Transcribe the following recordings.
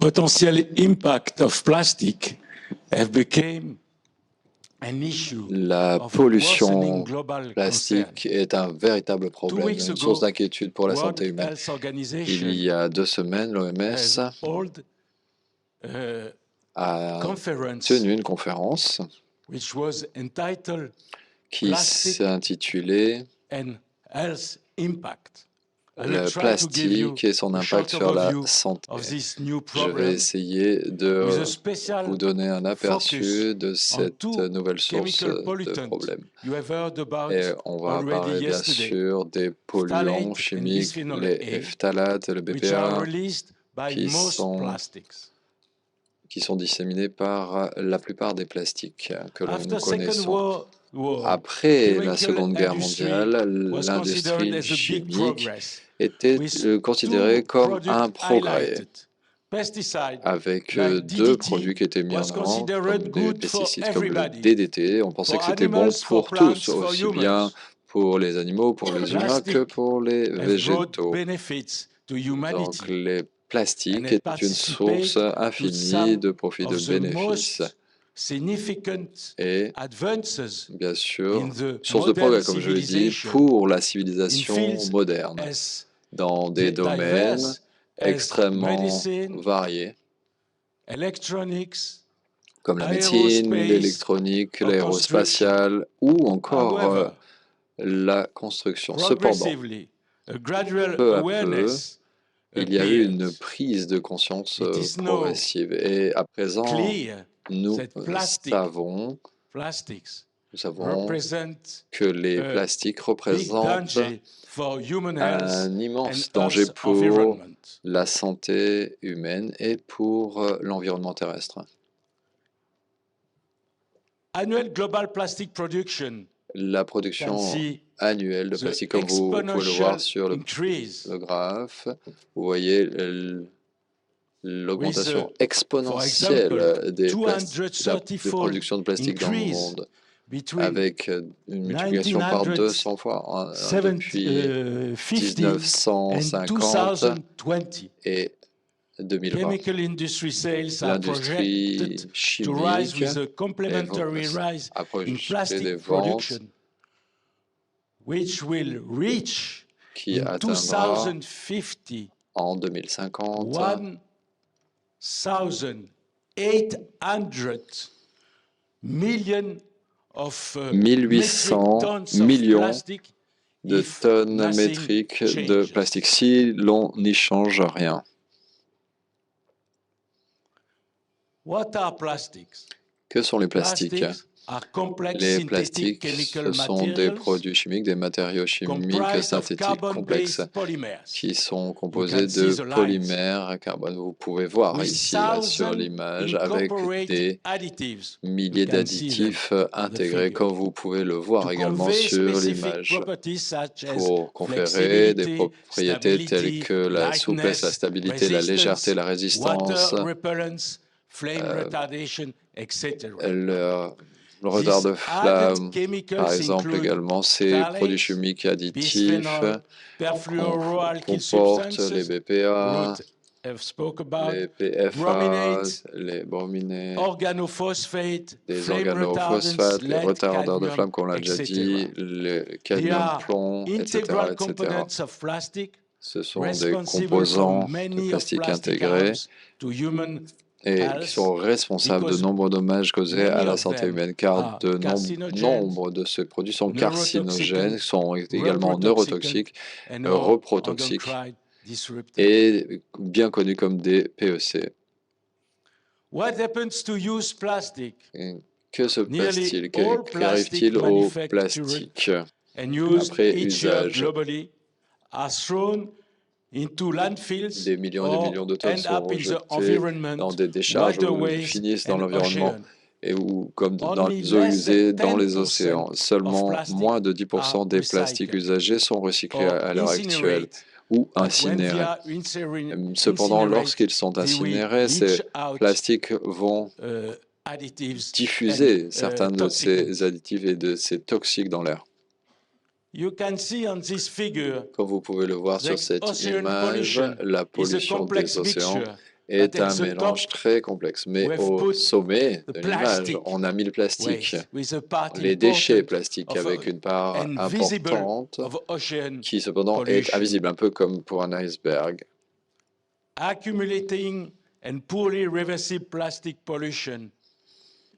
potential impact of plastic have become an issue La of pollution worsening global plastique concern. est un véritable 2 problème, weeks une ago, source d'inquiétude pour la santé World humaine. Health Il Organization y a 2 semaines, l'OMS has held a conference tenu une conférence which was entitled qui Plastic s'intitulait and Health Impact. I will Le try to give you plastique et son a impact short sur la overview santé. of this new Je vais problem essayer with de a vous special donner un aperçu focus de on cette 2 nouvelle source chemical de pollutants problème. you have heard about Et on va already parler bien yesterday, sûr des polluants phthalate and chimiques, bisphenol les A, phtalates et le which are BPA, released by qui most sont, plastics. qui sont disséminés par la plupart des plastiques que nous After Second connaissons. World War, Après la chemical Seconde Guerre industry mondiale, was considered l'industrie as a big chimique progress, était with considérée 2 comme un products progrès, highlighted. Pesticide avec like 2 DDT produits qui étaient mis en was avant, considered comme des good for pesticides comme le everybody, DDT. On pensait for que c'était bon animals, for pour tous, plants, for aussi bien humans. pour les animaux, pour les humains que Plastic pour les have brought végétaux. benefits to Donc humanity les and plastiques have étaient une source participated to infinie some de profits, de of the bénéfices. most significant Et advances bien in sûr, the source de modern progrès, comme je l'ai dit, civilization pour la in civilisation fields moderne, as dans des domaines diverse as extrêmement medicine, variés, electronics, comme la médecine, aerospace, l'électronique, or construction. l'aérospatiale ou encore However, la construction. Cependant, progressively, a gradual peu à peu, awareness il y a eu une appeared. prise de conscience It is now progressive. Et à présent, clear nous that plastics savons represent que les a plastiques big représentent danger for human health un and immense danger Earth's pour environment. la santé humaine et pour l'environnement terrestre. Annual global plastic production La can production see annuelle de the plastique, comme vous pouvez le voir exponential sur increase le graphe, vous voyez l'augmentation with, for exponentielle example, des de 230-fold production de plastique dans le increase monde, between avec une multiplication par 200 fois depuis 1950 and 1950 2020. et 2020. Chemical industry sales are L'industrie projected to rise chimique with a complementary rise a in projeté des plastic ventes production, which will reach qui in atteindra 2050 en 2050 1,8 million of 1800 metric tons of millions plastic de if tonnes nothing métriques de changes. plastique si l'on n'y change rien. What are plastics? Que sont les plastiques? Plastics are complex Les synthetic plastiques, chemical ce sont des materials produits chimiques, des matériaux chimiques comprised of synthétiques complexes carbon-based polymers. qui sont You composés can see de the lines. polymères à carbone. Vous pouvez voir With ici là, sur thousands l'image avec incorporated des additives. milliers You can see them d'additifs on the intégrés, figure. comme vous pouvez le voir To également convey sur specific l'image, properties such as pour conférer des flexibility, propriétés telles que la souplesse, la lightness, stabilité, la légèreté, la resistance, résistance, water repellence, flame retardation, etc. le retard de These added flamme, chemicals par exemple, include également ces produits phthalates, chimiques additifs bisphenol, perfluoroalkyl comportent les substances, BPA, Ruth have spoke about, les PFA, brominates, les brominés, organophosphate, des flame organophosphates, retardants, les lead, retardeurs de cadmium, flamme, comme on l'a déjà etc. dit, le They cadmium, are plomb, etc., integral etc. components of plastic, Ce sont des responsible for composants de many of plastique plastic intégrés harms to human et qui health sont responsables de because nombreux dommages causés à many la of santé them humaine, car are de carcinogens, nombre de ces produits sont neurotoxic carcinogènes, and sont également neurotoxiques, and or reprotoxiques endocrine disruptors. et bien connus comme des PEC. What happens to used plastic? Et que se Nearly passe-t-il? all Qu'arrive-t-il plastic au manufactured plastique and used après each year usage? globally are thrown into landfills Des millions et des millions de or tonnes end up sont in the jetées environment, dans des décharges ou waterways finissent dans and l'environnement oceans. et ou comme dans Only les eaux less than usées dans les 10% océans. of Seulement plastic moins de 10% are des plastiques recycled usagés sont recyclés or à l'heure actuelle incinerate. ou But when incinérés. they are Cependant, incinerate, lorsqu'ils sont they will incinérés, ces leach out plastiques vont additives diffuser and certains de toxicants. ces additifs et de ces toxiques dans l'air. You can see on this figure Comme vous pouvez le voir sur that cette ocean image, pollution la is a pollution complex des océans mixture est But at un the mélange top, très complexe. Mais we have au put sommet the de l'image, plastic on a mis le plastique, waste with a part les déchets important plastiques of avec une part and visible importante of ocean qui cependant est pollution. invisible, un peu comme pour un iceberg. Accumulating and poorly reversible plastic pollution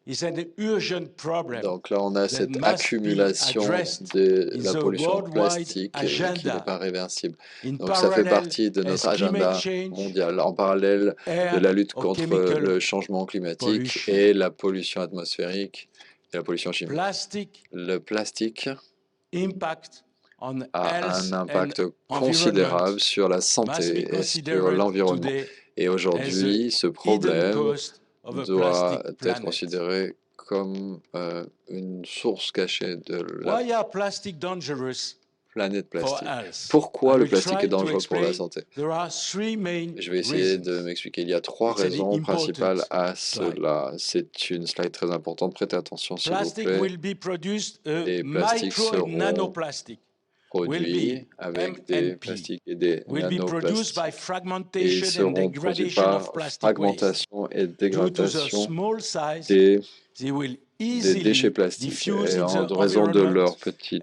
is an urgent problem Donc là, on a that cette must be accumulation addressed de in la the pollution worldwide plastique qui n'est agenda. pas réversible. In Donc ça fait parallel, partie de as notre climate agenda change, mondial, en parallèle de air la lutte or contre chemical le changement climatique pollution. et la pollution atmosphérique et la pollution chimique. Plastic Le plastique impact on a health un and impact environment considérable sur la must santé be et sur considered l'environnement. today Et as the aujourd'hui, ce hidden problème cost of a doit plastic être planet. considéré comme une source cachée de la Why are plastic dangerous planète for plastique. health? Pourquoi I le will plastique try est to dangereux pour la explain. santé? There are three main Je vais essayer de reasons. m'expliquer. Il y a trois It's an raisons principales important à slide. cela. C'est une slide très importante. Prêtez attention, s'il vous Plastic plaît. will be produced Les plastiques micro and seront nanoplastic will produits be avec des MNP plastiques et des will be produced by nanoplastiques et fragmentation and seront produits degradation par of plastic waste. fragmentation et Due to the dégradation small size, des they will des déchets easily plastiques. diffuse Et in en the raison de environment leur and petite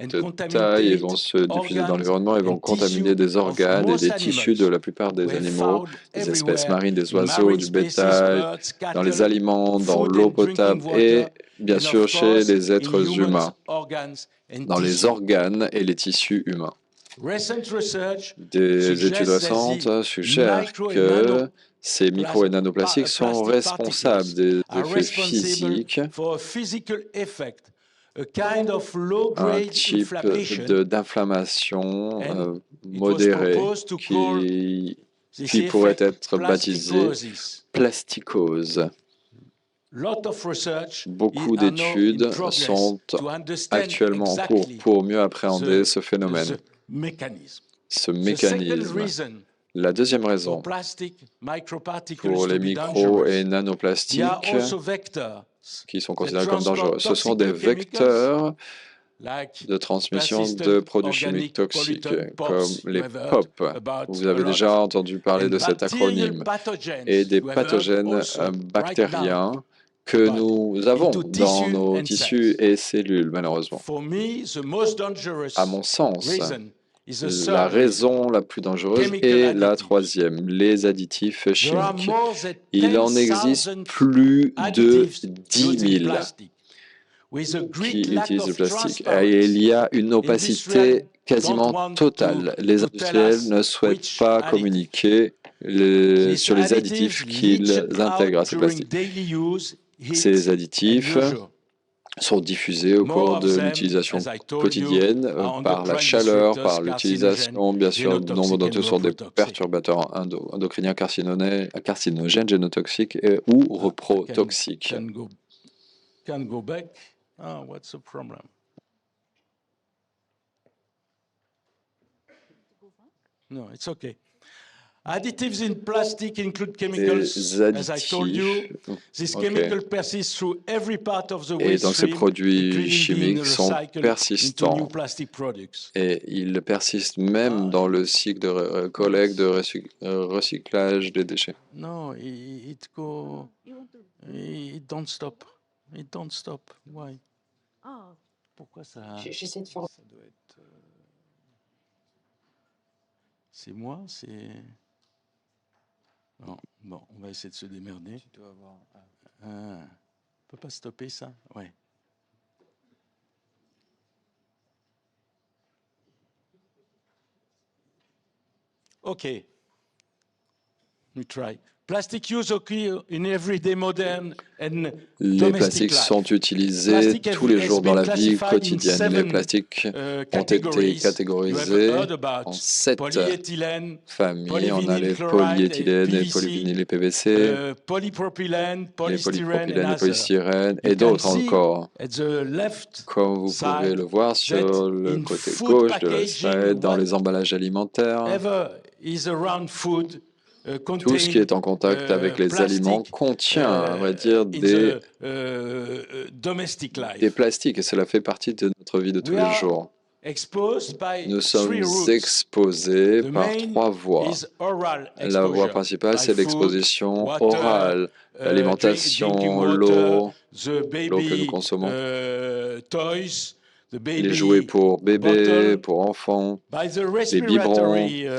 taille, ils vont contaminate se diffuser dans organs l'environnement et vont and contaminer tissue des of organes et most des tissus de animals la plupart des were animaux, found des espèces everywhere marines, des in oiseaux, marine du species, bétail, birds, dans les cattle, aliments, dans food l'eau and drinking potable et water, bien and sûr of chez course les in êtres humans' humains, organs and dans les tissue. organes et les tissus humains. Recent research Des études suggests that récentes the suggèrent micro and que ces micro et plas- nanoplastiques sont plastic responsables particles des are effets responsible physiques, for a physical effect, a kind of un low-grade type inflammation. d'inflammation And it was modérée proposed to call this qui pourrait effect être baptisée plasticosis. plasticose. Lot of research Beaucoup are now in d'études progress sont to understand actuellement en cours exactly pour mieux appréhender the, ce phénomène, the mechanism. ce The second mécanisme. reason La deuxième for raison plastic microparticles pour to les be micro et dangerous, they are nanoplastiques also vectors qui sont that considérés comme dangereux, transport ce sont des toxic chemicals vecteurs like de transmission persistent de produits organic chimiques toxiques pollutant comme POPs, you les have heard POP. about Vous a avez lot. déjà entendu parler And de cet bacterial acronyme. pathogens, Et des you have heard pathogènes also right now bactériens que about nous avons into dans tissue nos and tissus cells. et cellules, malheureusement. For me, the most dangerous À mon sens, reason is the la third reason. raison la plus dangereuse Chemical est la additives. troisième, les additifs There are chimiques. more than Il en existe 10,000 plus de additives 10 used in 000 plastic, with a qui great lack utilisent le of plastique. Et transparency. il y a une opacité Industrials quasiment don't want totale. to Les tell industriels us ne souhaitent which pas additive. communiquer These sur les additives additifs qu'ils leached intègrent à out ces during plastiques. daily use, heat Ces and additifs leisure. sont diffusés au cours More of de them, l'utilisation as I told you, quotidienne are par la endocrine chaleur, disruptors, par carcinogènes, l'utilisation, bien sûr, nombre génotoxiques d'entre eux and sont des reprotoxiques. perturbateurs endocriniens carcinogènes, génotoxiques ou reprotoxiques. Can go back. Oh, what's the problem? No, it's okay. Additives in plastic include chemicals, Des as I told you. additifs. This Ok. chemical persists through every part of the Et waste donc ces stream, produits including being chimiques sont recycled into new persistants plastic products. et ils persistent même dans le cycle de collecte, de recyclage des déchets. No, it don't stop. It don't stop. Why? Ah, Pourquoi ça? j'essaie de faire. Ça doit être. C'est moi, c'est. Non, bon, on va essayer de se démerder. Tu dois avoir... On peut pas stopper ça? Ouais. Okay. We try. Plastic use occur in everyday modern and Les domestic plastiques life. sont utilisés Plastic tous les has jours dans been la vie classified in quotidienne. Les 7 plastiques ont été categories. You have catégorisés heard about en 7 polyéthylène, familles. On a les polyvinyl chloride, polyéthylènes, les PVC, polyvinyles et PVC, polypropylène, les polystyrène polypropylènes, and les others. polystyrènes You et can d'autres see encore. at the left Comme vous side pouvez le voir sur le in côté food gauche de la packaging, slide, dans les emballages alimentaires, whatever is around food tout ce qui est en contact avec les aliments contient, à vrai dire, in the domestic life. des plastiques et cela fait partie de notre vie de tous We les are jours. exposed by Nous three sommes routes. exposés The par main 3 voies. is oral La voie exposure principale, by c'est food, l'exposition water, orale, drinking l'alimentation, water, l'eau the l'eau que nous baby consommons, toys, the les jouets baby pour bébés, bottle, pour enfants, by the les biberons, respiratory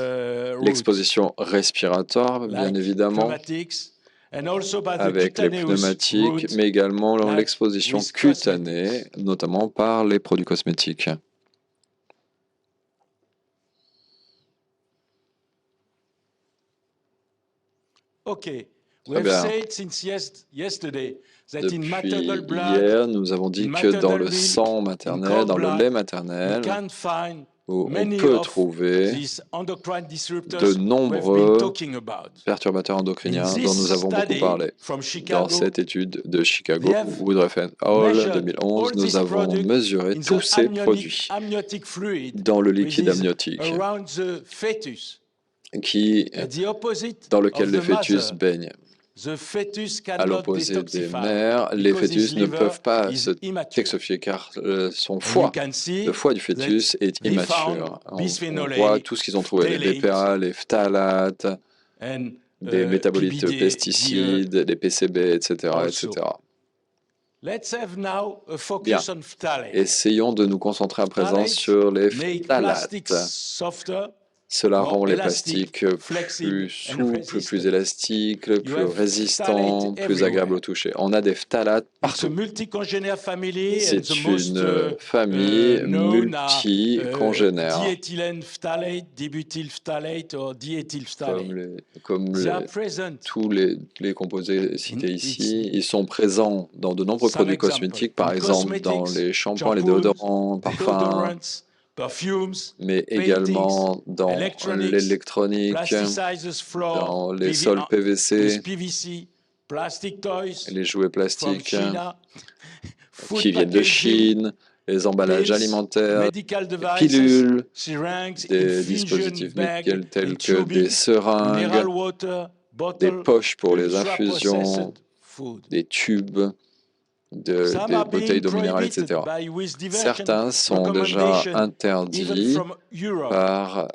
route, l'exposition respiratoire, bien like évidemment, pneumatics, and also by the avec les cutaneous pneumatiques, route, mais également like l'exposition with cutanée, cosmetics. notamment par les produits cosmétiques. Okay, we Très have bien. said since yesterday that in maternal Depuis blood, hier, nous avons dit in que dans maternal le milk, sang in maternel, cord dans le lait blood, we maternel, can find où on many peut of trouver these endocrine de disruptors we've been nombreux talking about. perturbateurs In endocriniens dont nous this avons beaucoup study parlé. from Dans Chicago, cette étude de Chicago, we have Woodruff et Hall measured 2011, all nous these avons products mesuré in tous the ces produits amniotic fluid, dans le which liquide is amniotique around the fetus, qui, at the opposite dans lequel of les the fœtus mother. baignent. The fetus À cannot l'opposé des detoxify mères, les because his fœtus ne liver peuvent pas is se immature. detoxifier car son And you foie, can le see foie du that fœtus est they found immature. On bisphenol voit A, tout ce qu'ils ont trouvé, les phthalates, BPA, les phtalates, and des métabolites PBD, pesticides, les PCB, etc., also. etc. Let's have now a Bien. focus on phthalates. Essayons de nous concentrer à présent Phthalates sur les make phtalates. plastics softer, Cela more rend les elastic, plastiques flexible, plus and souples, plus resistant. élastiques, You plus have résistants, phthalate plus agréables au everywhere. toucher. On a des phtalates It's a partout. multi-congenial family, and the C'est most une famille known are multicongénère, diethylene phthalate, dibutyl phthalate, or diethyl phthalate. comme They are present. tous les composés cités In ici. Ils sont présents dans de nombreux Some produits example, cosmétiques, in par exemple dans cosmetics, les shampoings, les shampoos, déodorants, parfums, deodorants, perfumes, mais paintings, également dans electronics, l'électronique, plasticizers floor, dans les sols PVC, with PVC, plastic toys les jouets from plastiques China, food qui viennent de packaging, Chine, les emballages pills, alimentaires, medical des devices, pilules, syringes, des infusion dispositifs bags, médicaux tels and que des tubing, seringues, mineral water, des bottle, poches pour les ultra-processed infusions, food. des tubes, Some des are bouteilles being d'eau minérale, prohibited etc. by with divergent Certains sont déjà recommendation, even interdits from Europe. par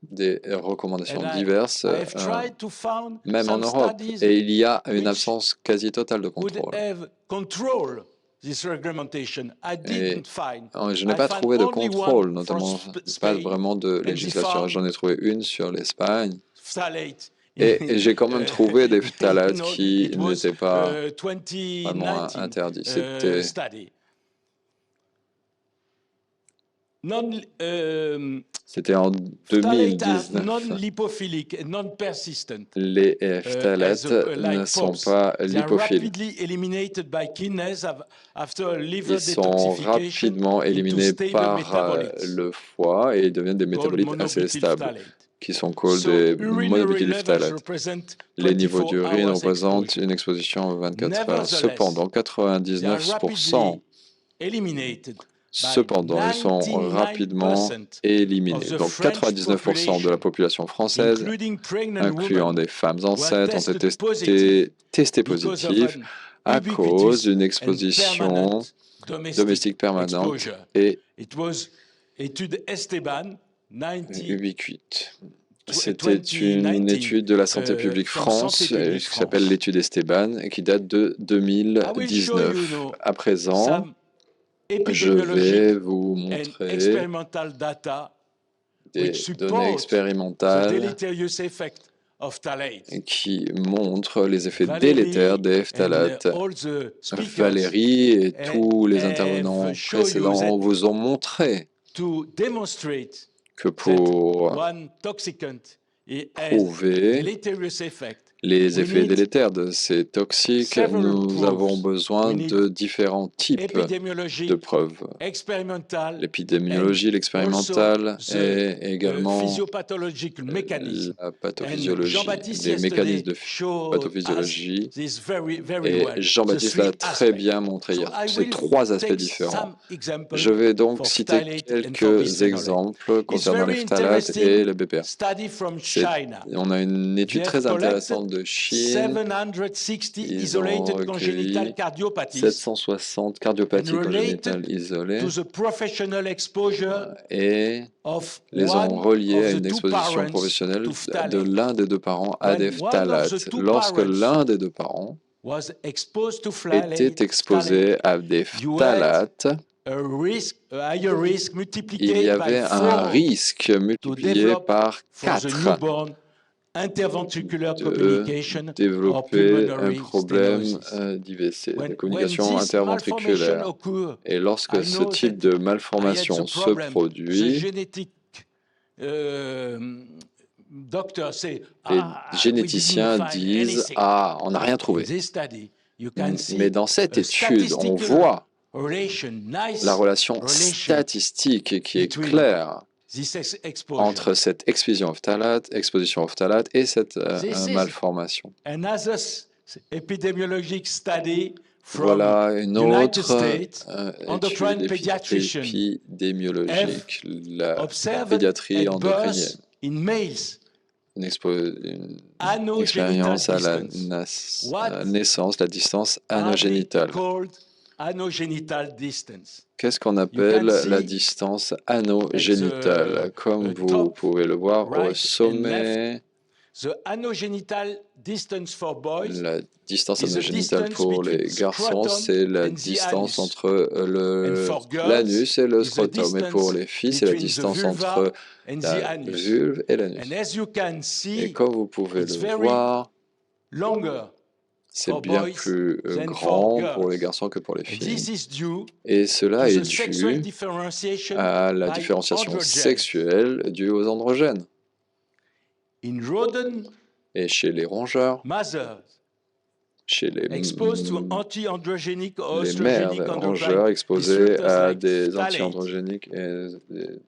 des recommandations And diverses, I have tried to find même en some Europe. studies Et il y a une which absence quasi totale de would contrôle. have control this recommendation. I didn't find. Je n'ai I pas found trouvé de only contrôle, one from notamment pas Spain, vraiment de and they législation. found J'en ai trouvé une sur l'Espagne. phthalate. Et j'ai quand même trouvé des phtalates No, qui it was n'étaient pas vraiment 2019 interdits. C'était study. en Phthalates are 2019. non-lipophilic and non-persistent. Les phtalates ne sont pas They are lipophiles. rapidly eliminated by kidneys after a liver Ils sont detoxification rapidement into éliminés stable par metabolites le foie et ils deviennent des called métabolites assez monobutyl stables, phthalate. qui sont called So, des urinary monobutyl levels phtalates. represent Les niveaux 24 d'urine hours représentent exposure. une exposition 24 heures. Nevertheless, Cependant, They are 99%, rapidly eliminated by cependant, ils sont rapidement 99% éliminés. of the Donc French 99% de la population française, including pregnant incluant women, des femmes were enceintes, ont été tested positive testés because of positifs an à cause ubiquitous d'une and exposition permanent domestique permanente exposure. et It was étude Esteban, 90, ubiquite. C'était une 2019, étude de la Santé publique from France, Santé publique qui s'appelle France. l'étude Esteban, et qui date de I will show 2019. you now À présent, some je epidemiologic vais vous and montrer experimental data des which données support the expérimentales deleterious effect of phthalates. qui montrent les effets Valérie délétères des and phtalates. all the speakers Valérie et tous les have intervenants shown you précédents that vous ont montré to demonstrate que that pour one toxicant has prouver deleterious effect, les we effets need délétères de ces toxiques, several nous proofs. avons besoin We need de différents types epidemiologic, de preuves. experimental, L'épidémiologie, l'expérimentale also et the également physiopathological mechanism. la And pathophysiologie, Jean-Baptiste les mécanismes de yesterday showed pathophysiologie. us this very Et well. Jean-Baptiste The l'a three très aspects. bien montré So hier, I ces will 3 aspects take différents. some examples Je vais donc for citer phthalate and for quelques bisphenol A. exemples It's concernant les very phtalates et interesting le BPA. study from C'est- China. On a une étude They have très intéressante de Chine. 760 Ils ont isolated recueilli congenital cardiopathies 760 cardiopathies and congénitales related isolées to the professional exposure et of les ont one reliés of à the une two exposition parents professionnelle to de phthalate. l'un des deux parents à des When one of the phtalates. two Lorsque parents l'un des deux parents was exposed to était exposé à des you had phtalates, a higher risk il multiplied y by avait un 4 risque to multiplié develop par for the 4 newborn interventricular de communication or développer un pulmonary problème stenosis. d'IVC, de When communication this malformation interventriculaire. occur, Et lorsque I ce know type that de I had malformation the se problem. The produit, genetic doctor say, les we didn't généticiens find disent anything. Ah, on n'a rien In trouvé. this study, you can see Mais dans cette a étude, on statistical voit relation, nice la relation relation statistique qui est between claire this exposure. entre cette exposition au phtalate et cette This is malformation. another epidemiologic study from Voilà une United autre States. étude Endocrine pediatrician épidémiologique, la observed pédiatrie at endocrinienne. birth in males Une anogenital expérience à la distance. What naissance, la distance are they anogénitale. called anogenital distance? Qu'est-ce qu'on You appelle can la see distance anogénitale? Comme vous top pouvez le voir au right and sommet, The anogenital distance for boys la distance is the anogénitale distance pour les between garçons, scrotum c'est la and the distance anus. entre And for girls, l'anus et le is the scrotum. Et pour distance les filles, c'est la between the distance vulva entre and the la anus. vulve et l'anus. And as you can Et see, comme vous pouvez it's le very voir, longer c'est for bien boys plus than grand for pour les girls. garçons que pour les And this filles. is due Et cela to est the sexual dû differentiation à la by différenciation androgens. sexuelle due aux androgènes. In rodent Et chez les rongeurs, mothers chez exposed to anti-androgenic or les mères oestrogenic rongeurs endocrine exposées disruptors à like des phthalate, antiandrogéniques et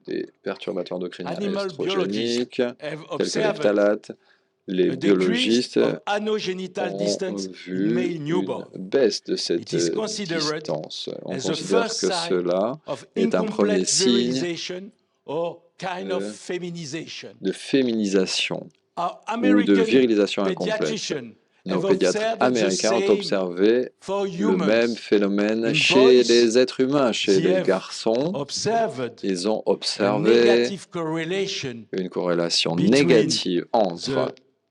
des perturbateurs endocriniens animal biologists estrogéniques, have tels que les observed phtalates, les a decrease biologistes of anogenital ont distance in vu male une newborn. baisse de cette It is considered distance. On as the considère first que sign cela of est un premier incomplete signe virilization or kind of de- féminisation. de féminisation Our ou de American virilisation incomplète. pediatricians Nos have pédiatres observed the américains ont same observé for le humans. même phénomène In chez boys, les êtres humains, chez they les have garçons. observed Ils ont a observé negative correlation une corrélation between négative the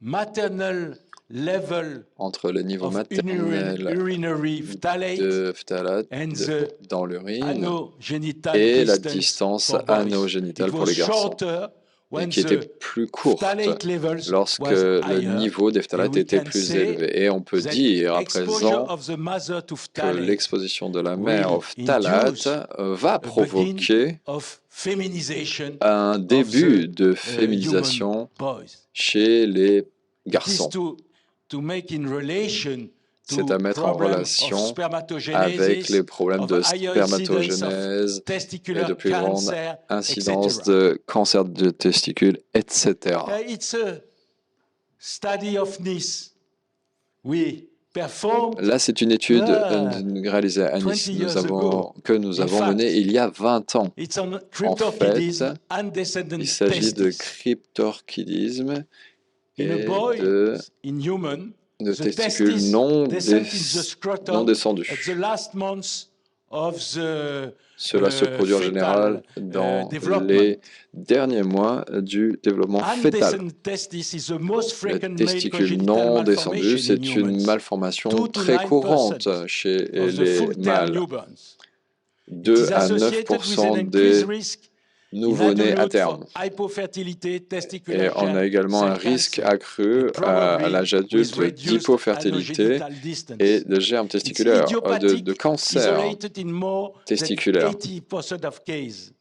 maternal level entre le niveau of maternel urinary phthalate de phtalate and the dans l'urine anogenital et la distance distance for boys. anogénitale It pour was les garçons, shorter et when qui était the plus courte phthalate levels lorsque was le higher, niveau des and phtalates we était can plus say élevé. Et on peut that dire à exposure présent of the mother to que phthalate l'exposition de la mère will au phthalate induce va a provoquer of feminization un of début the de féminisation human boys. chez les It is garçons. to make in relation C'est to à mettre en problem of relation avec spermatogenesis, les problèmes of de higher incidence of spermatogénèse et testicular de plus grande cancer, incidence etc. de cancer de testicules, etc. It's a study of Nice. We performed Là, c'est une étude réalisée à 20 Nice years ago. que nous In avons fact, menée il y a 20 ans. It's on En fait, cryptorchidism and descendant il s'agit de testis. cryptorchidisme In a et boy, de in human, the testicules testis non descend in the scrotum non descendus. at the last months of the Cela se produit en fetal, général dans development. les derniers mois du développement fœtal. Undescended testis is the most Le frequent male testicule congenital non malformation descendu, in c'est une humans. malformation 2 to très 9% courante chez of the les full-term mâles. newborns. It 2 is à associated with an 9% increased des risk in nouveau-nés à adulthood terme. for hypofertilité, Et testicular on a également un risque cancer, accru and probably à l'âge with adulte reduced d'hypofertilité anogenital distance. et de germes It's testiculaires, idiopathic, de cancer isolated in more than testiculaire. 80% of cases.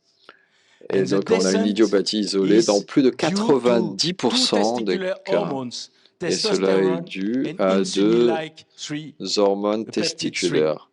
Et And the donc, on a une descent idiopathie isolée is dans plus de due to 90% two des testicular cas. hormones, Et cela est testosterone dû and à deux insulin-like 3 hormones peptide 3. testiculaires,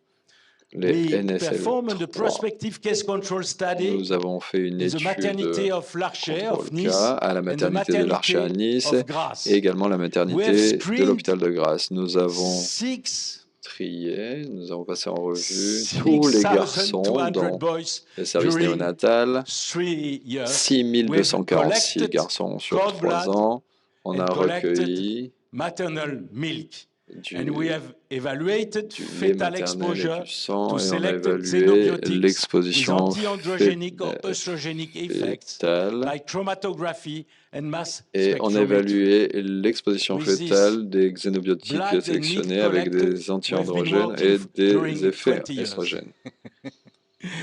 les We performed a NSL3. prospective case control study Nous avons fait une in the étude maternity of Larcher of contrôle Nice cas à la and the maternité de l'Archer à maternity Nice of Grasse. et également la We have maternité de screened l'hôpital de Grasse. Nous avons 6 trié, nous avons passé en revue tous les garçons 6,200 dans boys le service during néonatal, 3 years. 6246 collected garçons sur cord 3 blood ans. On and a collected recueilli maternal milk. du, And we have evaluated du lait fetal maternel et exposure du sang, to et on a selected évalué xenobiotics with l'exposition anti-androgenic or oestrogenic effects fétale, by chromatography and mass et on a spectrometry. évalué l'exposition With this, fétale des xénobiotiques blood and meat sélectionnés avec collected, des we have been anti-androgènes working et during des effets 20 years. estrogènes.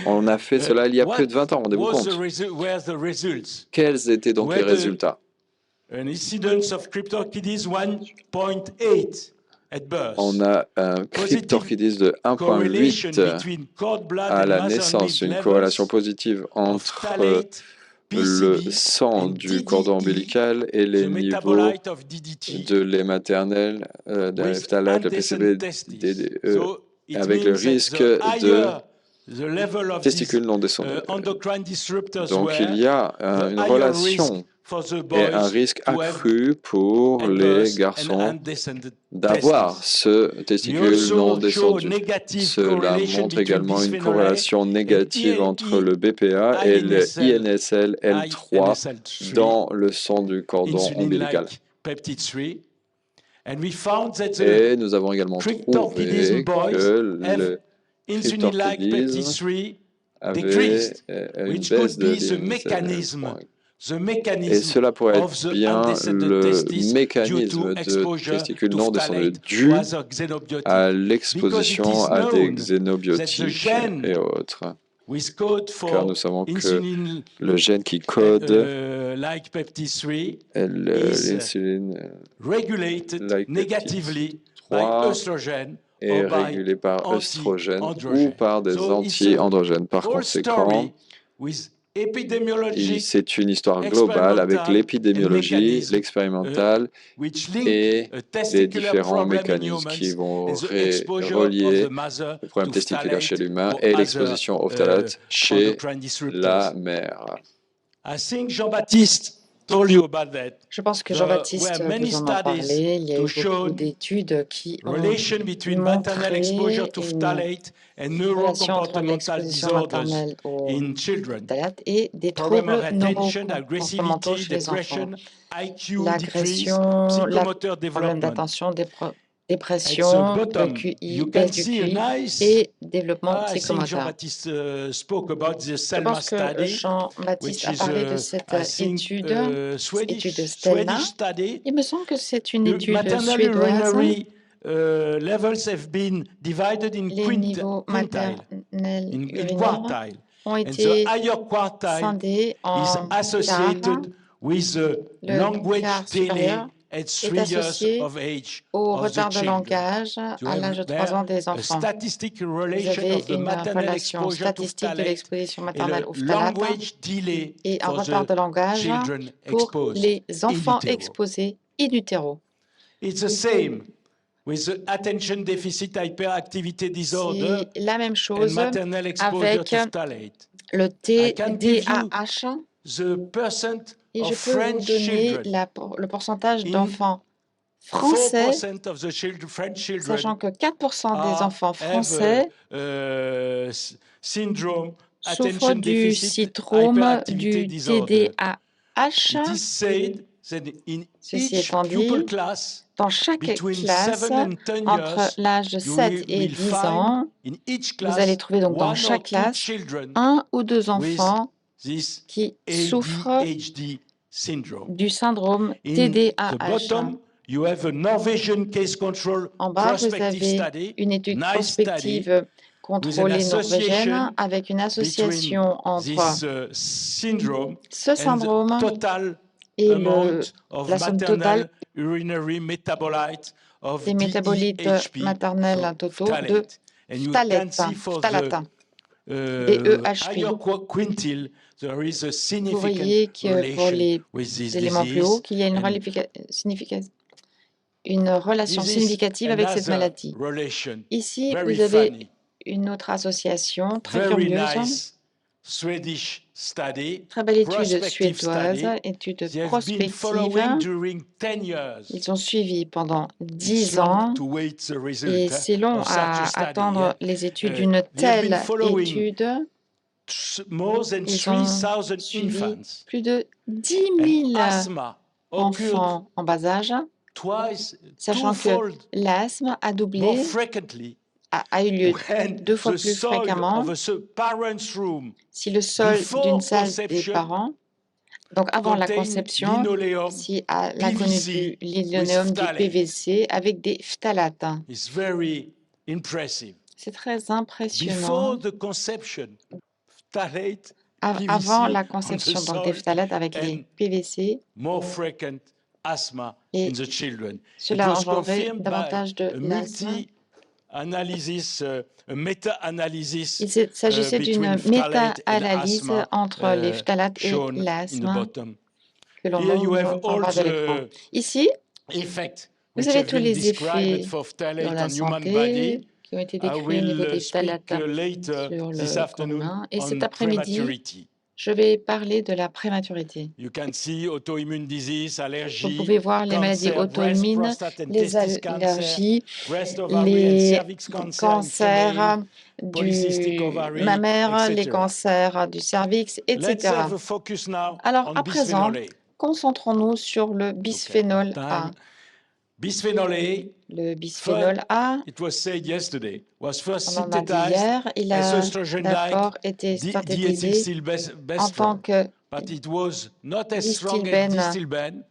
On a fait cela il y a plus de 20 ans, rendez-vous What compte. were the results? Quels étaient donc les résultats? An incidence of cryptorchidis 1.8 at birth. On a un cryptorchidis de Correlation 1.8 between cord blood à and la mother naissance, milk une corrélation levels positive of entre phthalate, le PCB, sang and du cordon DDE, ombilical et the les niveaux metabolite of DDT, de lait maternel, de with phtalate, le andescent PCB, testes. DDE, So it avec le means that risque the de higher the level of these testicules non descendants. endocrine disruptors Donc il were, y a the une higher risk relation for the et un boys risque to have accru pour at les birth an garçons undescended d'avoir testes. ce We testicule non also show descendu. negative Cela correlation montre between également une bisphenol A corrélation and négative entre le BPA et le INSL L3 INSL3 dans le sang du cordon ombilical. insulin-like peptide 3. And we found that the Et nous avons également cryptorchidism trouvé boys que have le insulin-like peptide cryptorchidisme 3 avait decreased, une which baisse could de be the l'INSL mechanism, L3. the Et mechanism cela pourrait of être the bien undescended le testes due mécanisme to de exposure testicules to non descendus phthalate dû or other xenobiotic. à Because it l'exposition is à des known that the xénobiotiques gene et autres. with code Car nous for savons que insulin le gène qui code like peptide 3 is l'insuline regulated like negatively by 3 oestrogen est or by régulé par œstrogène ou anti-androgen. par des So it's a anti-androgènes. Par whole conséquent, story with epidemiologic, c'est une histoire globale avec experimental, and l'épidémiologie, mechanism, l'expérimental which link et a les testicular différents problem in mécanismes qui humans vont and the exposure of relier the mother le problème to testiculaire chez phthalate l'humain or et other l'exposition au phtalate chez endocrine disruptors. la mère. I think Jean-Baptiste told you about that. Je pense que There Jean-Baptiste were many vous en a studies parlé. Il y a to eu show beaucoup d'études qui ont relation between maternal montré exposure to une phthalate and relation entre neurocomportemental l'exposition disorders maternelle au in children. phtalate et des Problem of troubles attention, neurocomportementaux aggressivity, chez les enfants. depression, IQ decrease, L'agression, psychomotor problème development. d'attention, At the dépression, bottom, QI, you baisse can du see a QI nice, et développement I think psychomoteur. Jean-Baptiste spoke about the Je Selma pense que study, Jean-Baptiste which a is, parlé de cette I think, étude Swedish Stelma. study. Il me semble que c'est une étude Maternal suédoise. urinary levels have been divided in Les niveaux quintile, maternels in urinaires quartile. ont And the été higher quartile scindés is en quarts. associated with the Le language quart delay supérieur at est 3 years associé of age au of the retard de children. langage You à have l'âge de 3 there ans des a enfants. statistic Vous relation avez of the une maternal relation exposure to statistique de phthalate l'exposition et maternelle le au phtalate language delay et un for retard the de langage children pour exposed les in enfants utero. exposés in utero. It's the same with the attention deficit hyperactivity disorder C'est la même and chose maternal exposure avec to phthalate. le I can give you TDAH the percent et je of peux vous French donner children. le pourcentage In d'enfants français, 4% of the French sachant children que 4% des enfants have français syndrome, souffrent attention du deficit syndrome hyperactivity du disorder. TDAH. It is said that in Ceci each étant pupil dit, class, dans chaque between classe, 7 and 10 entre years, l'âge de you 7 et will 10 find ans, in each vous allez class trouver donc dans 1 or chaque 2 classe children un ou deux with enfants this qui souffrent ADHD syndrome. du syndrome In the TDAH. bottom, you have a Norwegian case control En bas, vous prospective avez study, une étude nice study, prospective contrôlée norvégienne avec une association entre this syndrome ce and syndrome the total et amount of la somme totale maternal urinary metabolite of des métabolites DEHP, maternels so totaux de phthalate. And you can see for the DEHP. higher quintile, there is a Vous significant voyez que pour relation les with this éléments plus hauts, disease. qu'il y a une, And une relation this is significative avec cette another maladie. relation, Ici, very vous avez funny, une autre association très very curieuse, nice Swedish study, très belle étude prospective suédoise, study. étude They have been prospective. following during 10 years. Ils ont suivi pendant It's 10 long ans to wait the result et c'est long of such a à study, attendre yeah. les études Uh, d'une they have been telle following étude. more than Ils ont 3,000 suivi infants. plus de 10 And 000 asthma occurred enfants en bas âge sachant que twofold l'asthme a more doublé, frequently a eu lieu when 2 fois the plus soil fréquemment of a parent's room si le sol d'une before salle des conception parents, donc avant la contain conception, linoleum, si a l'inconnu du PVC with linoléum, du phthalate. PVC avec des phtalates. It's very impressive. C'est très Before impressionnant. the conception, phthalate, Avant PVC la on the conception, donc des soil phtalates avec and les PVC, more frequent asthma et in the children. It cela a was engendré confirmed by davantage de a l'asthme. multi-analysis, a meta-analysis Il s'agissait d'une between phthalate and méta-analyse asthma entre les phtalates et shown in the l'asthme bottom. que l'on Here you montre have en all bas de l'écran. the Ici, effects vous which avez have tous been les described effets for dans phthalate la on human santé body. qui ont été I décrits au niveau will des speak phtalates later sur this le corps afternoon humain. Et cet on après-midi, prematurity. je vais parler de la prématurité. You can see autoimmune disease, Vous allergies, pouvez voir les maladies cancer, breast, auto-immunes, prostate and les testis cancer, allergies, breast, ovary and les cervix cancer in female, cancers polycystic du ovary, mammaire, les etc. cancers du cervix, Let's etc. have a focus now Alors, on à présent, bisphenol A. concentrons-nous sur le Look at bisphénol my A. time. Bisphenol A, Le bisphénol A, it was said yesterday, was first on en a dit synthesized hier, il as a estrogen-like d'abord été synthétisé en tant diethylstilbestron, que but it was not as strong as distilbène distilben,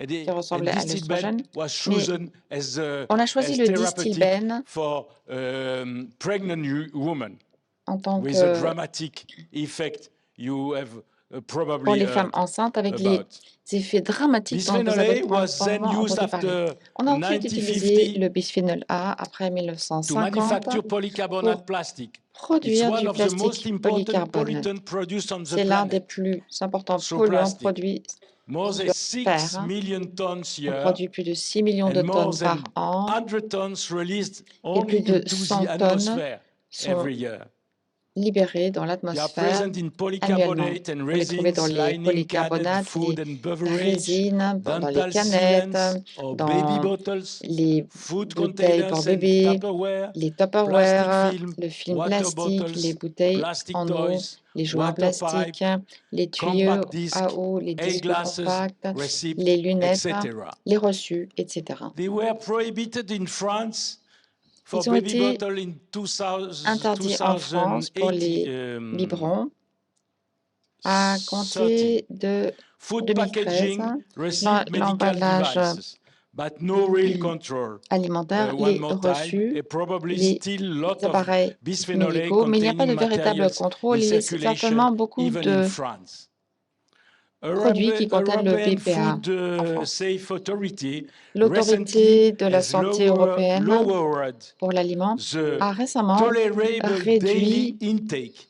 qui ressemblait à distilben l'estrogène, was mais chosen as on a choisi le therapeutic distilbène for pregnant women en tant with a que dramatic effect you have pour probably les femmes heard enceintes avec les about. effets dramatiques dont vous Bisphenol avez A was then probablement used entendu parler. after On a ensuite utilisé 1950 le bisphénol A après to 1950 manufacture polycarbonate pour plastic. It's produire one du of the most plastique important polycarbonate. pollutant produced on the C'est l'un des planet. plus importants through polluants plastic. produits More sur than 6 Terre. million tons On year produit plus de 6 millions de and more tonnes par than an 100 tons released et only plus de into 100 the tonnes atmosphere sont every year. libérées dans They are l'atmosphère present in annuellement. polycarbonate and Vous les trouvez dans resins, les lining canned polycarbonates, food and les beverage, résines, dans les dental canettes, sealants or baby dans bottles, les food bouteilles pour containers and bébés, Tupperware, les plastic Tupperware, film, le film water plastique, les bottles, bouteilles plastic en eau, toys, les jouets en water pipe, plastique, les tuyaux compact disc, à eau, les disques eyeglasses, compacts, receipts, les lunettes, etc. les reçus, etc. They were prohibited in France for Ils ont baby été bottle in 2000, interdits en France pour les 2008, biberons à 30. compter de Food 2013. packaging received medical L'emballage devices, but no real control. alimentaire, One les more time, reçus, and probably les still lot of appareils bisphenol A médicaux, mais il n'y a pas de containing véritable materials contrôle. in Il y a circulation certainement beaucoup even in de France. produits qui contiennent le European BPA Food en France. Safe Authority L'autorité recently de la has santé européenne lowered pour l'aliment the a récemment tolerable réduit daily intake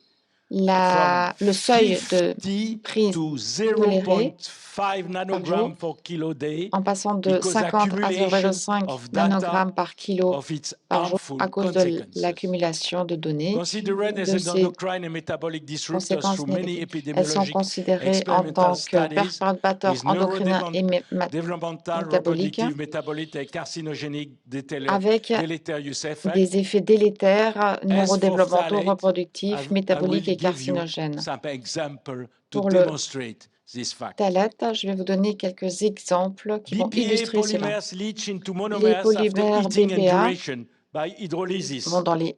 le seuil de 50 prise to tolérée 0.5 nanograms per kilo day en passant de because 50 à accumulation 0,5 of data nanogrammes par kilo of its par jour harmful à cause de consequences. l'accumulation de données Considered as de an ces endocrine and metabolic disruptor conséquences through many négatives. Elles sont epidemiologic considérées en experimental tant que studies perturbateurs with endocriniens et neurodevelopmental, métaboliques reproductive, metabolic and carcinogenic avec deleterious effects. des effets délétères neurodéveloppementaux, phthalate, reproductifs, I will métaboliques et give you carcinogènes. some example to Pour le demonstrate this fact. phthalate, je vais vous donner quelques exemples qui vont BPA illustrer cela. polymers leach into Les monomers after polymères heating and BPA duration by hydrolysis. vont dans les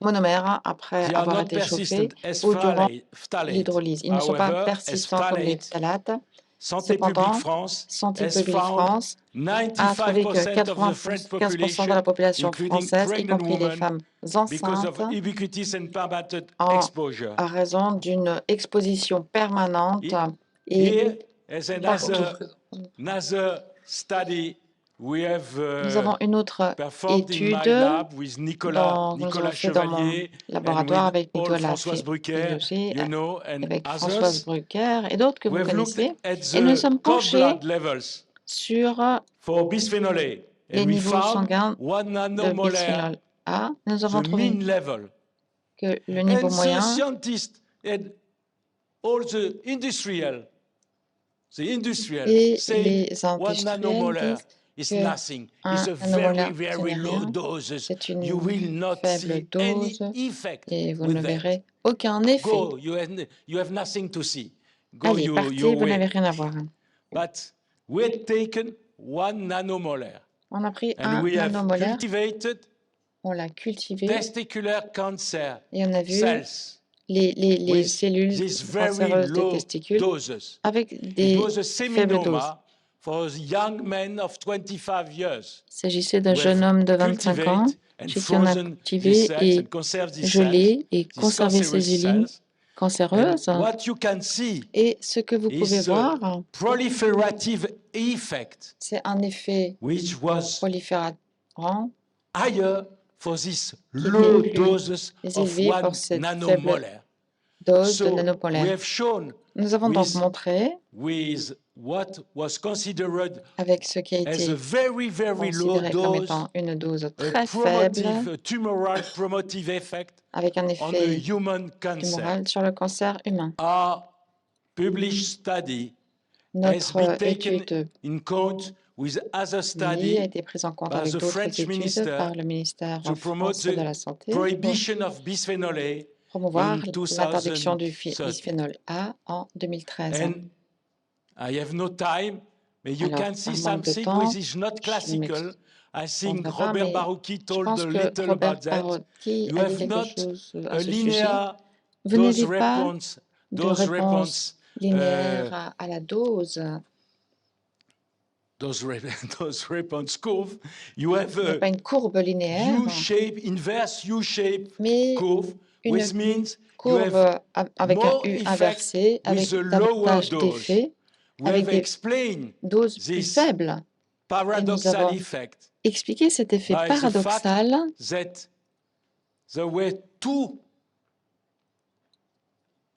monomères après They are avoir not été chauffés persistent as ou durant phthalate. l'hydrolyse. Ils ne sont pas However, as persistants comme les phthalate, phtalates. Santé publique Cependant, France Santé has publique found France a trouvé que 95% of the French 95% de population, la population including française, y pregnant compris les women, femmes because of enceintes, ubiquitous and permanent en exposure. à raison d'une exposition permanente et Here, as partout. another study, we have Nous avons une autre performed in my étude lab with Nicolas nous avons fait dans mon Chevalier and laboratoire with avec all Nicolas Françoise Brucker, Filloger, you know, and avec others. Françoise Brucker et d'autres que We vous have looked connaissez. at Et nous the sommes cord penchés blood levels sur for bisphenol A, les and we niveaux found sanguins 1 de nanomolar, bisphénol A. Nous avons the trouvé mean level. que le niveau And moyen the scientists and all the industrial et say les 1 industriels nanomolar disent is que nothing. un It's a nanomolar, very, ce very n'est low rien. doses. C'est une You will not faible see any dose effect et vous with ne that. verrez aucun effet. Go, you have nothing to see. Go Allez, your partez, vous n'avez way. rien à voir. But we had taken 1 nanomolaire. On a pris And 1 we have nanomolaire, cultivated on l'a cultivé testicular cancer et on a vu cells les with cellules these very cancéreuses des low testicules doses. avec It des was a faibles doses. seminoma for young men of 25 years. Il s'agissait d'un who jeune have homme de 25 ans cultivate and chez qui on a frozen cultivé these cells et and conserved these cells, gelé et these conservé cancerous ces cellules cells. And cancéreuses. what you can see Et ce que vous pouvez is a voir, proliferative effect c'est un effet which was proliférant higher for these qui low était plus doses of élevé 1 pour cette faible nanomolaire. dose de So we nanopolaire. have shown Nous avons donc with, montré, with what was considered avec ce qui a as été a very, very low considéré comme dose, étant une dose a très faible, tumoral promotive effect avec un on a effet human cancer. tumoral sur le cancer humain. Our published study has Notre been taken étude in count with other a study été prise en compte by avec the d'autres French études minister par le ministère to promote français de la the Santé pour prohibition of bisphenol A promouvoir in l'interdiction du 2013. bisphénol A en 2013. And I have no time, but you Alors, can see par manque de something temps, which is not classical. I think m'exprendrai pas, Robert mais Barucchi je told pense a que little Robert about that. Barucchi You a dit have quelque not chose à a ce sujet. linear Vous dose n'avez pas response, de dose réponse response, linéaire à la dose. dose response curve. You have Il n'y a a pas une courbe linéaire, U-shape, inverse U-shape mais curve, une which means you courbe have avec un more U effect inversé, avec with a lower davantage dose. d'effets, We avec have des explained doses plus this faibles. paradoxal avons effect Expliquer cet effet by the fact paradoxal that there were two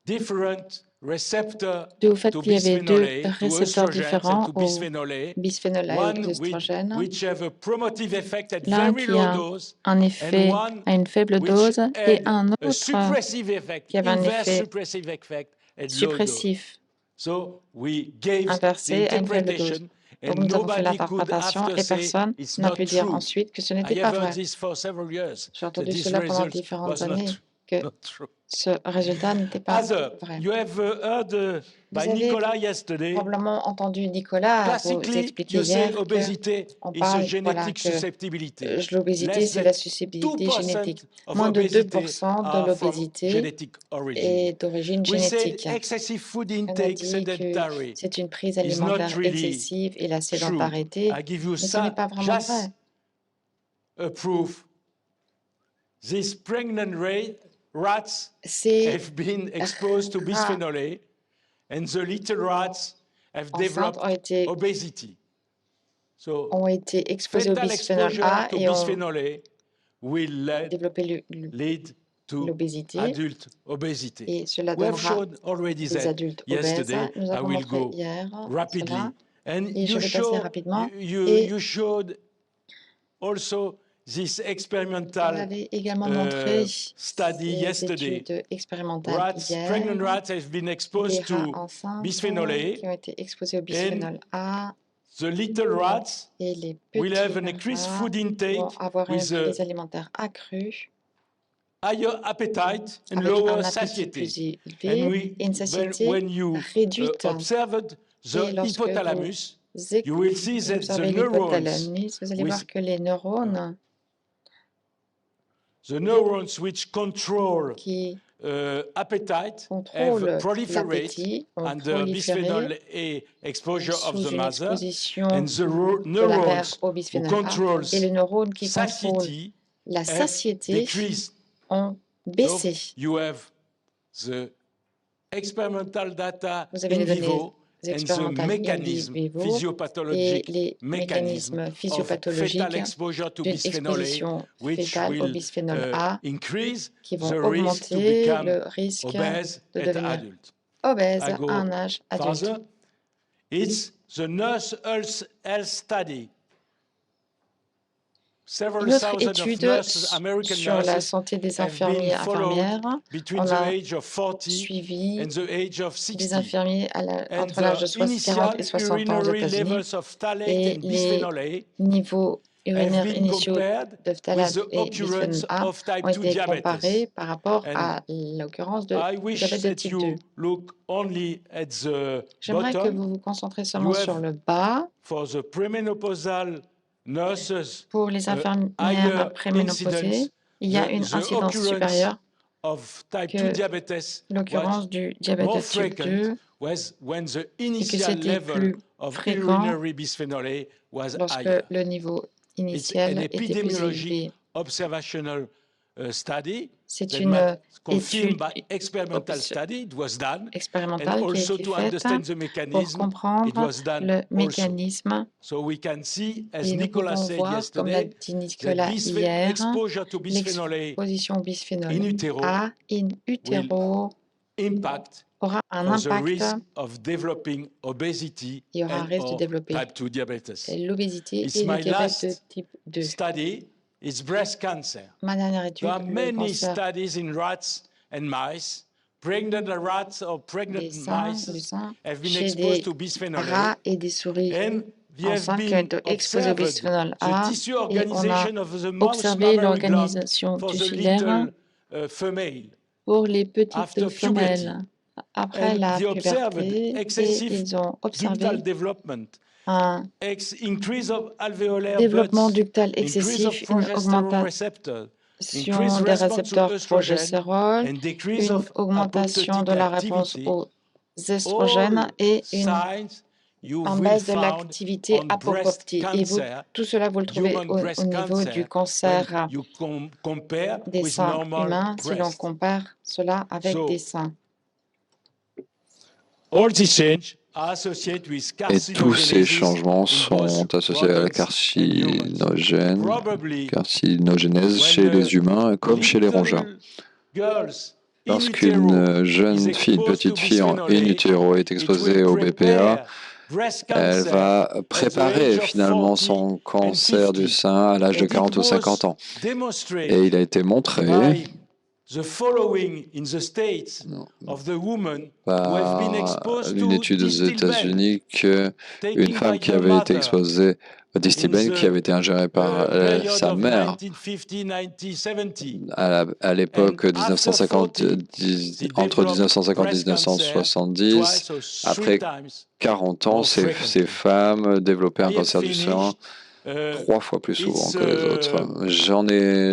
different receptors dû au fait to qu'il y avait bisphenol deux A, to récepteurs estrogens and différents to au bisphenol A, bisphénol A et aux one oestrogènes, which have a promotive effect at l'un very qui low a dose, un effet one à une faible which dose et had un a autre suppressive effect, qui avait un inverse effet suppressive effect at low dose. suppressif So we gave the inversé à une faible dose. interpretation Donc and nous avons fait nobody could l'interprétation after et say personne it's n'a not pu dire true. ensuite que ce I n'était pas have heard vrai. this for several years. J'ai that entendu this cela pendant result différentes was not années, que not true. ce résultat n'était pas Other, vrai. you have heard by Vous avez Nicolas yesterday. probablement entendu Nicolas vous Classically, expliquer you say hier obesity qu'on is a parle genetic que susceptibility. l'obésité, Less c'est than la susceptibilité 2% génétique. of Moins de obesity 2% de are from l'obésité genetic origin. est d'origine We said génétique. excessive food On a intake, dit que sedentary, c'est une prise is not alimentaire really excessive et la true. sédentarité, I give you mais ce n'est pas vraiment just vrai. a proof. These pregnant rats Ces have been exposed to rats bisphenol A, and the little rats have enceintes developed obesity. So, ont été exposées au fetal bisphénol exposure A to et ont bisphenol A will développé lead to l'obésité, adult obesity. et cela We have donnera shown already des that adultes obèses. yesterday. Nous I avons will montré go hier rapidly. cela, And et je you vais passer rapidement. you showed also this Vous experimental avez également montré study ces yesterday. études expérimentales Pregnant hier, rats have been des exposed rats to enceintes bisphenol A, qui ont été exposés au bisphénol A, the little rats et les will have an petits increased rats food vont intake avoir une with a prise alimentaire accrue, higher appetite and avec lower un appétit satiety. plus And élevé et une satiété when you réduite. observed Et the lorsque hypothalamus, vous you will see that the observez neurons, l'hypothalamus, vous allez with- voir que les neurones which control qui appetite contrôlent have proliferate l'appétit ont under bisphenol proliféré A exposure of sous the une mother, exposition and the de la mère neurons au who bisphénol controls A et les neurones qui contrôlent satiety la have satiété decreased. ont baissé. So you have the experimental data Vous avez in les données vivo and the expérimentales in mechanism, vivo et physiopathologic les mechanism mécanismes of physiopathologiques fetal exposure to d'une bisphenol A, exposition which fétale au will bisphénol A increase qui vont the risk to augmenter become le risque obese de at devenir adult. obèse I à go un âge adulte. further. It's the nurse health study. Several Une autre thousands of étude nurses, American sur la nurses, santé des have been infirmiers followed infirmières. between On the a age of 40 suivi and the age of des 60. infirmiers And entre l'âge de the 40 et initial 60 ans aux urinary États-Unis. levels of phthalate Et and les bisphenol A niveaux urinaires been initiaux compared de with phthalate the et bisphénol occurrence A of type ont 2 été comparés diabetes. par rapport And à l'occurrence de I wish diabète de that type 2. you look only at the J'aimerais que bottom. vous vous concentrez seulement You sur have le bas. for the premenopausal nurses Pour les higher infirmières préménopausées, incidence, il y a une the incidence occurrence supérieure of type 2 que diabetes was l'occurrence du more diabète de type frequent 2 was when the et que initial c'était level plus of fréquent urinary bisphenol A was lorsque higher. le niveau It's an initial était plus epidemiologic élevé. observational study C'est that une confirmed étude by experimental study. It was done, and expérimentale qui a also été to faite understand the pour mechanism, it comprendre was done le also. mécanisme. So we can see, as Et nous Nicolas pouvons said voir, comme l'a yesterday, dit that Nicolas hier, exposure to bisphenol A l'exposition au bisphénol in utero A in utero impact aura un for the impact risk of developing obesity et aura un and risque de or développer type 2 diabetes. l'obésité It's et le my diabète de last type 2. study is breast cancer. Ma dernière étude, There are le many cancer studies in rats and mice. Pregnant rats or pregnant des seins, du mice sein have been chez exposed des to bisphenol A, rats et des souris and we have enceintes qui ont been été exposées au observed bisphénol the A tissue et on a organization of the mouse observé mammary gland l'organisation for the tussilaire little female pour les petites after puberty. femelles après And la they observed puberté et excessive ils ont ductal observé development, un increase of alveolar développement buds, ductal increase of excessif, une progesterone augmentation receptor, increased des response to récepteurs estrogen, progestérol, and decrease une of augmentation de apoptotic la réponse activity. aux estrogènes All et une signs you en will baisse de found l'activité on breast apoptotique. Et vous, cancer, tout cela, vous le trouvez human au breast niveau du cancer, when cancer you compare des with seins normal humains si l'on breast. compare cela avec So, des seins. all these changes are associated with Et tous ces carcinogenesis changements in both sont associés à la rodents and humans. Probably carcinogénèse chez when les humains comme chez les rongeurs. little girls in Lorsqu'une utero is jeune fille, une exposed to petite fille en bisphenol in A, utero est it exposée will au BPA, prepare breast elle cancer va at the préparer age of finalement 40 son and cancer du 50. sein à l'âge de And it 40 ou 50 was ans. Et demonstrated il a été montré by the following in the States of the woman who have been par exposed une to étude aux Distilbène, États-Unis qu'une taken femme by qui the avait été mother exposée au in Distilbène, qui the avait été ingérée par period sa of mère 1950-1970. à l'époque And after 1950, 40, they entre developed 1950 et breast cancer 1970, twice or three après times 40 ans, more ces frequently. femmes développaient un I have cancer du sein finished. 3 fois plus souvent It's que les autres.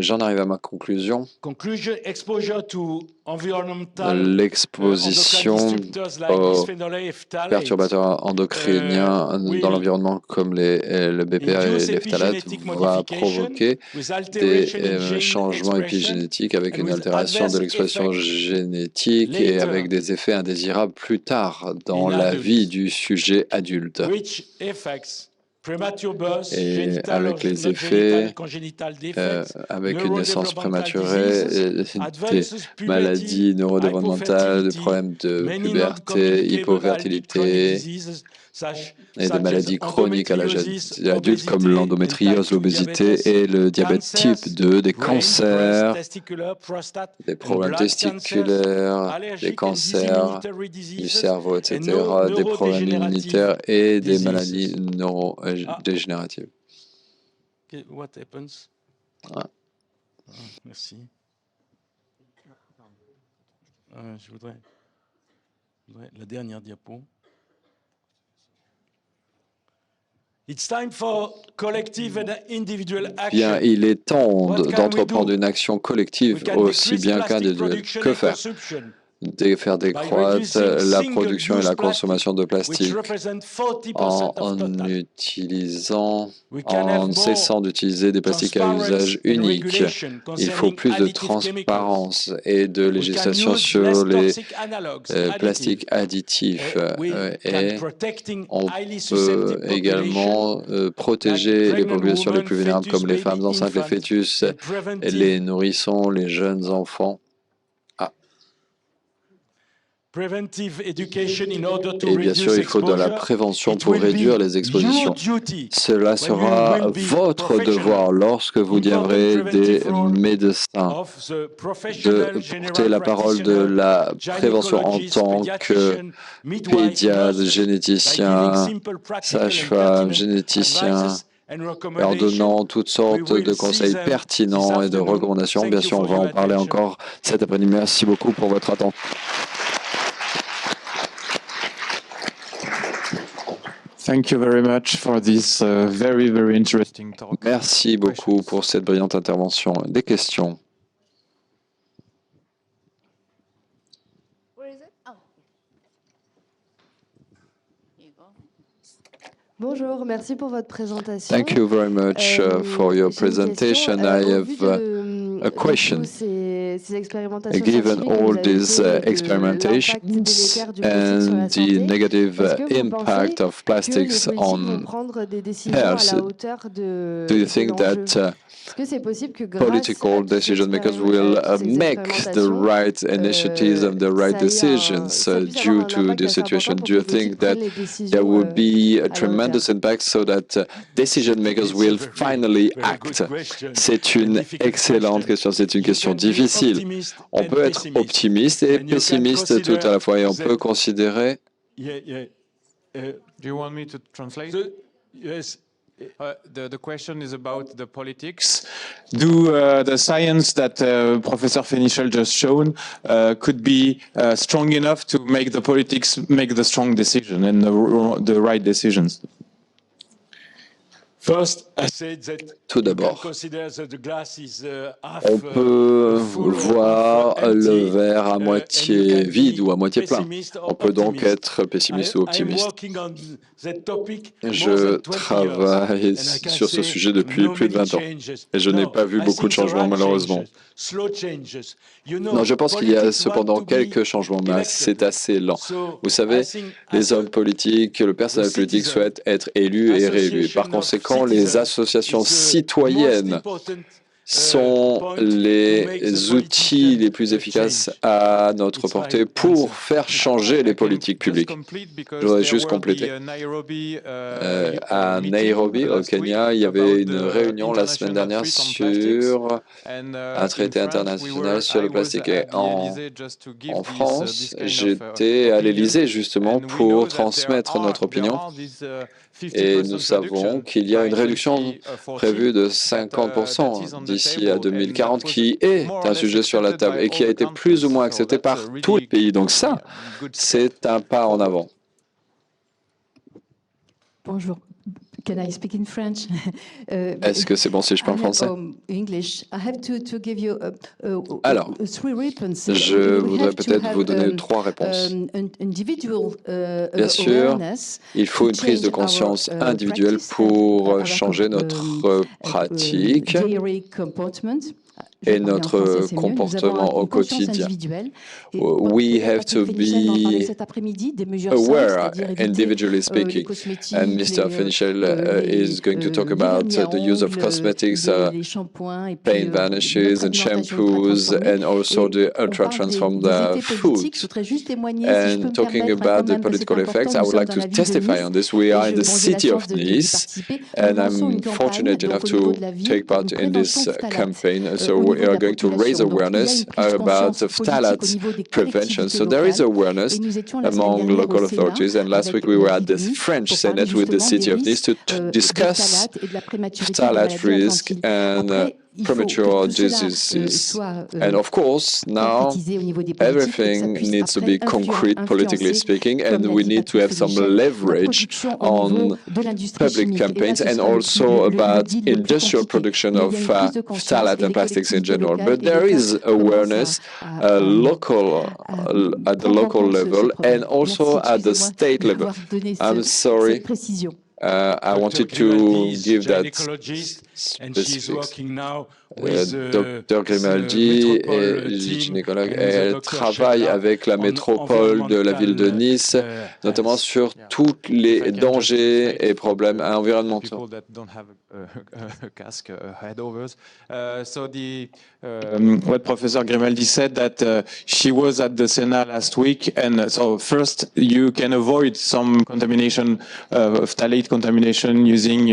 J'en arrive à ma conclusion. conclusion: exposure to environmental L'exposition endocrine disruptors like aux bisphenol A et phthalates perturbateurs endocriniens dans will l'environnement comme le BPA et induce les phthalates epigenetic va modification provoquer with des alteration in gene changements expression épigénétiques avec and une with altération de adverse l'expression effect génétique et later avec des effets indésirables plus tard dans in la adults, vie du sujet adulte. which affects premature birth, Et genital avec or les not effets genital congenital defects, avec une naissance neurodevelopmental prématurée, diseases, des advances puberty, maladies neurodévelopmentales, des hypofertility, problèmes de many puberté, non-communicable chronic hypofertilité diseases et des such maladies as chroniques à l'âge endometriosis, adulte comme obesity, and l'endométriose, type 2 l'obésité diabetes, et le diabète cancers, type 2, des brain, breast, cancers, testicular, prostate, des and problèmes blood cancers, testiculaires, des allergic and cancers disseminatory du diseases, cerveau, and etc., des problèmes immunitaires neurodegenerative et des maladies diseases. neurodégénératives. Okay, what happens? Ouais. Merci. Je voudrais la dernière diapo. It's time for collective and individual Bien, action. il est temps What can we d'entreprendre do? une action We collective can aussi decrease bien plastic qu'individuelle. production Que and faire? consumption Faire by décroître reducing la production et la single-use consommation de plastic, which plastique represent 40% en of total. utilisant, We can have en more cessant d'utiliser des plastiques à usage transparency and unique. regulation Il faut concerning plus de additive chemicals. transparence et de We can législation use sur less les toxic analogues, plastiques additifs we can et protecting on highly peut susceptible population également protéger les pregnant populations les women, plus vulnérables fetus, comme les baby, femmes enceintes, les infants, fœtus, and et preventive les nourrissons, les jeunes enfants. preventive education in order to Et bien sûr, reduce il faut de la exposure. prévention It pour will réduire be les expositions. your duty Cela when sera you will be votre professional devoir lorsque vous important deviendrez des preventive role médecins of the de professional porter general la parole de practitioner, la prévention en gynecologist, tant que pediatrician, midwife, pédiatre, nurses, by giving généticien, simple, practical and sage-femme, pertinent généticien, advices et en donnant toutes sortes de conseils pertinents et de recommandations. Bien sûr, on va en parler encore cet après-midi. Merci beaucoup pour votre attention. Thank you very much for this very interesting talk. Merci beaucoup pour cette brillante intervention. Des questions? Bonjour, merci pour votre présentation. Thank you very much for your presentation. I have a question. Given all these experimentations and the negative impact of plastics on health, do you think that political decision makers will make the right initiatives and the right decisions due to the situation? Do you think that there will be a tremendous impact so that decision makers will finally act? C'est une excellente question, c'est une question difficile. On peut être optimiste et pessimiste tout à la fois et on peut considérer... Do you want me to translate? Yes. The question is about the politics. Do the science that Professor Fenichel just shown could be strong enough to make the politics make the strong decision and the right decisions? Tout d'abord, on peut voir le verre à moitié vide ou à moitié plein. On peut donc être pessimiste ou optimiste. Je travaille sur ce sujet depuis plus de 20 ans et je n'ai pas vu beaucoup de changements malheureusement. Non, je pense qu'il y a cependant quelques changements, mais c'est assez lent. Vous savez, les hommes politiques, le personnel politique souhaite être élu et réélu. Par conséquent, les associations citoyennes sont les outils les plus efficaces à notre portée pour faire changer les politiques publiques. Je voudrais juste compléter. À Nairobi, au Kenya, il y avait une réunion la semaine dernière sur un traité international sur le plastique. Et en France, j'étais à l'Élysée justement pour transmettre notre opinion. Et nous savons qu'il y a une réduction prévue de 50% d'ici à 2040 qui est un sujet sur la table et qui a été plus ou moins accepté par tous les pays. Donc ça, c'est un pas en avant. Bonjour. Can I speak in French? Est-ce que c'est bon si je parle français? Alors, je voudrais peut-être vous donner 3 réponses. Bien sûr, il faut une prise de conscience individuelle pour changer notre pratique et notre comportement au quotidien. We have to be aware, individually speaking. And Mr. Fenichel is going to talk about the use of cosmetics, paint vanishes and shampoos, and also the ultra-transformed food. And talking about the political effects, I would like to testify on this. We are in the city of Nice, and I'm fortunate enough to take part in this campaign. So we are going to raise awareness about phthalate prevention. So there is awareness among local authorities. And last week we were at the French Senate with the city of Nice to discuss phthalate risk and premature diseases. And of course, now everything needs to be concrete, politically speaking, and we need to have some leverage on public campaigns and also about industrial production of phthalate and plastics in general. But there is awareness local at the local level and also at the state level. I'm sorry. I wanted to give that specifics. Dr Grimaldi est gynécologue et elle travaille avec la métropole de la ville de Nice, notamment sur tous les dangers et problèmes environnementaux. What Professor Grimaldi said that she was at the Senate last week, and so first you can avoid some contamination, phthalate contamination using,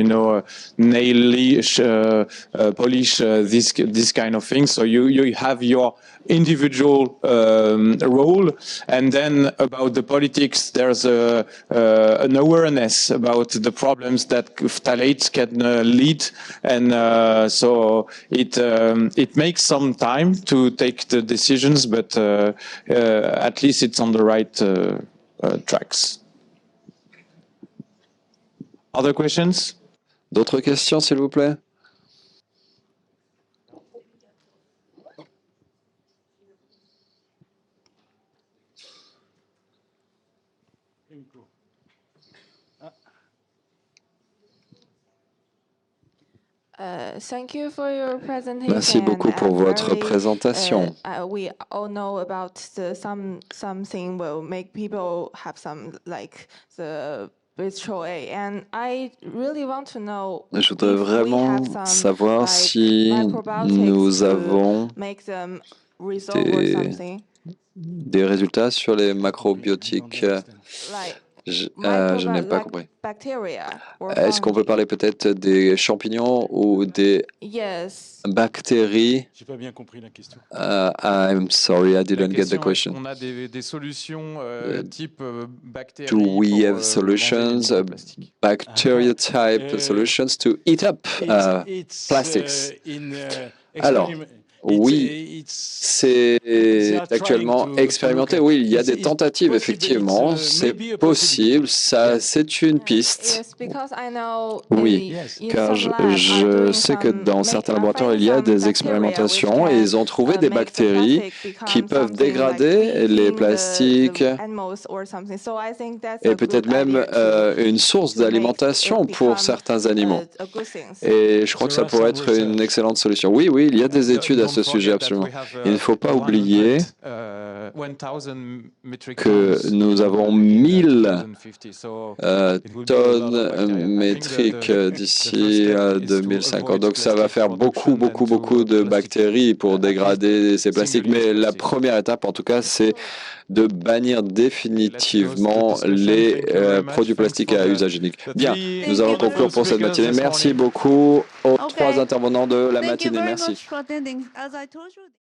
nail polish this kind of thing. So you have your individual role, and then about the politics, there's an awareness about the problems that phthalates can lead, and so it makes some time to take the decisions, but at least it's on the right tracks. Other questions? D'autres questions, s'il vous plaît? Merci beaucoup pour votre présentation. We all know about something will make people have some like the virtual A, and I really want to know. Je voudrais vraiment savoir si nous avons des résultats sur les macrobiotiques. Je n'ai pas compris. Est-ce qu'on peut parler peut-être des champignons ou des bactéries? J'ai pas bien compris la question. I'm sorry, I didn't get the question. On a des solutions type bactéries. Do we have solutions, bacteria type solutions to eat up plastics? Alors, oui, c'est actuellement expérimenté. Oui, il y a des tentatives, effectivement. C'est possible. Ça, c'est une piste. Oui, car je sais que dans certains laboratoires, il y a des expérimentations et ils ont trouvé des bactéries qui peuvent dégrader les plastiques et peut-être même une source d'alimentation pour certains animaux. Et je crois que ça pourrait être une excellente solution. Oui, oui, il y a des études à ce sujet, absolument. Il ne faut pas oublier que nous avons 1000 tonnes métriques d'ici 2050. Donc ça va faire beaucoup de bactéries pour dégrader ces plastiques. Mais la première étape, en tout cas, c'est de bannir définitivement les produits plastiques à usage unique. Bien, nous allons conclure pour cette matinée. Merci beaucoup aux trois intervenants de la matinée. Merci.